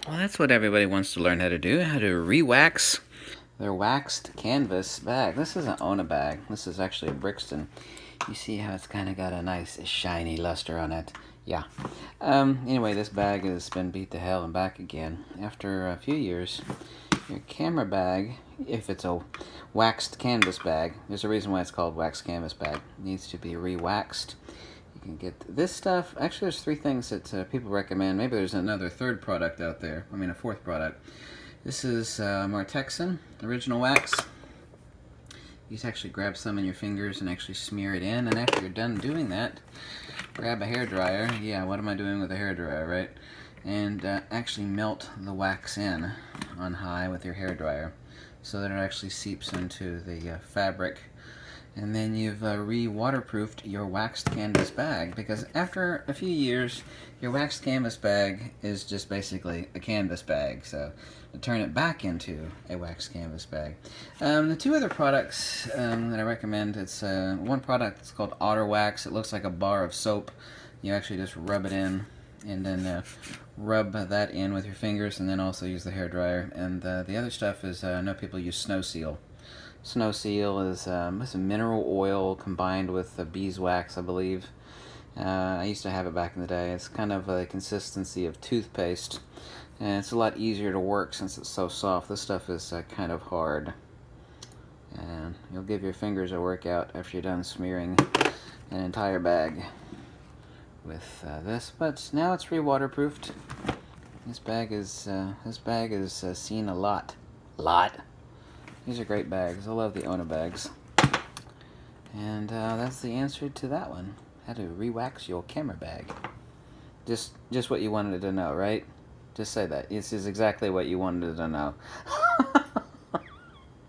Well, that's what everybody wants to learn how to do, how to re-wax their waxed canvas bag. This isn't Ona bag. This is actually a Brixton. You see how it's kind of got a nice shiny luster on it. Yeah. Anyway, this bag has been beat to hell and back again. After a few years, your camera bag, if it's a waxed canvas bag, there's a reason why it's called waxed canvas bag. It needs to be re-waxed. You can get this stuff. Actually, there's three things that people recommend. Maybe there's another third product out there. I mean, a fourth product. This is Martexin Original Wax. You just actually grab some in your fingers and actually smear it in. And after you're done doing that, grab a hairdryer. Yeah, what am I doing with a hairdryer, right? And actually melt the wax in on high with your hairdryer so that it actually seeps into the fabric. And then you've re-waterproofed your waxed canvas bag, because after a few years, your waxed canvas bag is just basically a canvas bag. So to turn it back into a waxed canvas bag. The two other products that I recommend, it's one product that's called Otter Wax. It looks like a bar of soap. You actually just rub it in and then rub that in with your fingers, and then also use the hairdryer. And the other stuff is, I know people use Snow Seal. Snow Seal is it's a mineral oil combined with beeswax, I believe. I used to have it back in the day. It's kind of a consistency of toothpaste, and it's a lot easier to work since it's so soft. This stuff is kind of hard, and you'll give your fingers a workout after you're done smearing an entire bag with this. But now it's re-waterproofed. This bag is seen a lot. These are great bags. I love the Ona bags. And that's the answer to that one. How to re-wax your camera bag. Just what you wanted to know, right? Just say that. This is exactly what you wanted to know.